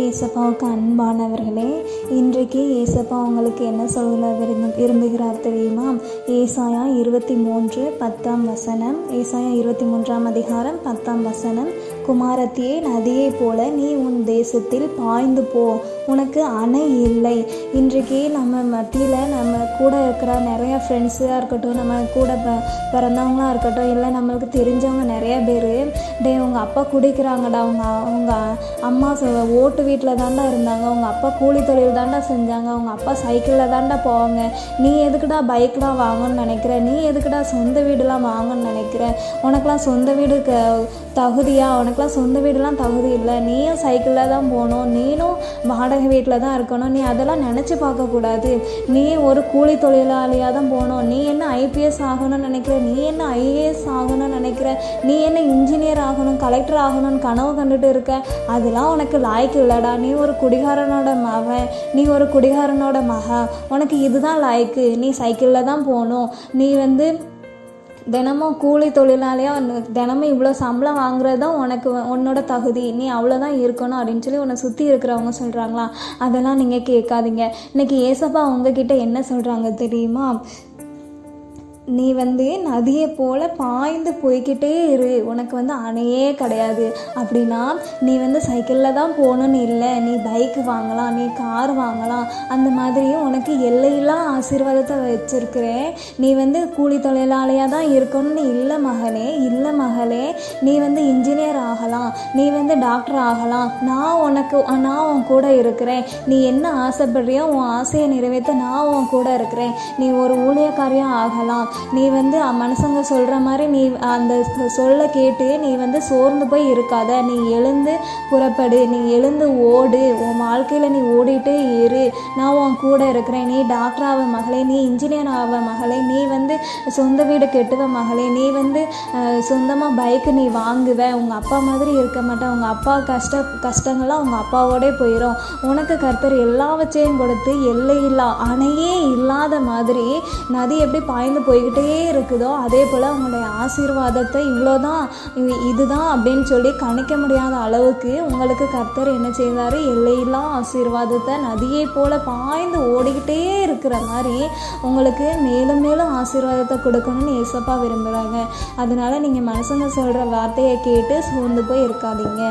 ஏசப்பாவுக்கு அன்பானவர்களே, இன்றைக்கு ஏசப்பா உங்களுக்கு என்ன சொல்ல விரும்புகிறார் தெரியுமா? ஏசாயா 23:10 ஏசாயா 23 அதிகாரம் 10 குமாரத்தியே, நதியைப் போல நீ உன் தேசத்தில் பாய்ந்து போ, உனக்கு அணை இல்லை. இன்றைக்கு நம்ம மத்தியில் நம்ம கூட இருக்கிற நிறைய ஃப்ரெண்ட்ஸாக இருக்கட்டும், நம்ம கூட பிறந்தவங்களாக இருக்கட்டும், இல்லை நம்மளுக்கு தெரிஞ்சவங்க நிறைய பேர், உங்கள் அப்பா குடிக்கிறாங்கடா, அவங்க அம்மா ஓட்டு வீட்டில் தாண்டா இருந்தாங்க, உங்கள் அப்பா கூலி தொழில் தாண்டா செஞ்சாங்க, உங்கள் அப்பா சைக்கிளில் தாண்டா போவாங்க, நீ எதுக்குடா பைக்கெலாம் வாங்கணும்னு நினைக்கிற, நீ எதுக்குடா சொந்த வீடுலாம் வாங்கணும்னு நினைக்கிற, உனக்கெலாம் சொந்த வீடு தகுதியா, உனக்கெலாம் சொந்த வீடுலாம் தகுதி இல்லை, நீயும் சைக்கிளில் தான் போகணும், நீனும் வாடகை வீட்டில் தான் இருக்கணும், நீ அதெல்லாம் நினச்சி பார்க்கக்கூடாது, நீ ஒரு கூலி தொழிலாளியாக தான் போகணும், நீ என்ன ஐபிஎஸ் ஆகணும்னு நினைக்கிற, நீ என்ன ஐஏஎஸ் ஆகணும்னு நினைக்கிற, நீ என்ன இன்ஜினியர் ஆகணும், கலெக்டர் ஆகணும்னு கனவு கண்டுட்டு இருக்க, அதெல்லாம் உனக்கு லாய்க்கு இல்லைடா, நீ ஒரு குடிகாரனோட மகன், நீ ஒரு குடிகாரனோட மகன், உனக்கு இதுதான் லாய்க்கு, நீ சைக்கிளில் தான் போகணும், நீ தினமும் கூலி தொழிலாளியாக தினமும் இவ்வளோ சம்பளம் வாங்குறது தான் உன்னோட தகுதி, நீ அவ்வளோதான் இருக்கணும் அப்படின்னு சொல்லி உன்னை சுற்றி இருக்கிறவங்க சொல்கிறாங்களா? அதெல்லாம் நீங்கள் கேட்காதீங்க. இன்றைக்கி ஏசப்பா உங்ககிட்ட என்ன சொல்கிறாங்க தெரியுமா? நீ நதியை போல் பாய்ந்து போய்கிட்டே இரு, உனக்கு அணையே கிடையாது. அப்படின்னா நீ சைக்கிளில் தான் போகணுன்னு இல்லை, நீ பைக்கு வாங்கலாம், நீ கார் வாங்கலாம், அந்த மாதிரி உனக்கு எல்லையெல்லாம் ஆசீர்வாதத்தை வச்சுருக்கிறேன். நீ கூலி தொழிலாளியாக தான் இருக்கணும்னு இல்லை மகனே, இல்லை மகளே, நீ இன்ஜினியர் ஆகலாம், நீ டாக்டர் ஆகலாம், நான் உன் கூட இருக்கிறேன். நீ என்ன ஆசைப்படுறியோ உன் ஆசையை நிறைவேற்ற நான் உன் கூட இருக்கிறேன். நீ ஒரு ஊழியக்காரியாக ஆகலாம். நீ மனுஷங்க சொல்கிற மாதிரி நீ அந்த சொல்ல கேட்டு நீ சோர்ந்து போய் இருக்காத, நீ எழுந்து புறப்படு, நீ எழுந்து ஓடு, உன் வாழ்க்கையில் நீ ஓடிட்டே இரு, நான் உன் கூட இருக்கிறேன். நீ டாக்டர் ஆவ மகளே, நீ இன்ஜினியர் ஆவ மகளே, நீ சொந்த வீடு கெட்டுவ மகளே, நீ சொந்தமாக பைக்கு நீ வாங்குவ, உங்கள் அப்பா மாதிரி இருக்க மாட்டேன், உங்கள் அப்பா கஷ்டங்கள்லாம் உங்கள் அப்பாவோடே போயிடும். உனக்கு கர்த்தர் எல்லாவற்றையும் கொடுத்து எல்லையில்லா அணையே இல்லாத மாதிரி நதி எப்படி பாய்ந்து போய்கிட்டே இருக்குதோ, அதே போல் உங்களுடைய ஆசீர்வாதத்தை இவ்வளோதான் இதுதான் அப்படின்னு சொல்லி கணிக்க முடியாத அளவுக்கு உங்களுக்கு கர்த்தர் என்ன செய்தார்? எல்லையில்லா ஆசீர்வாதத்தை நதியை போல் பாய்ந்து ஓடிக்கிட்டே இருக்கிற மாதிரி உங்களுக்கு மேலும் மேலும் ஆசீர்வாதத்தை கொடுக்கணும்னு ஏசப்பா விரும்புகிறாங்க. அதனால நீங்கள் மனுஷங்க சொல்கிற வார்த்தையை கேட்டு சோர்ந்து போய் இருக்காதீங்க.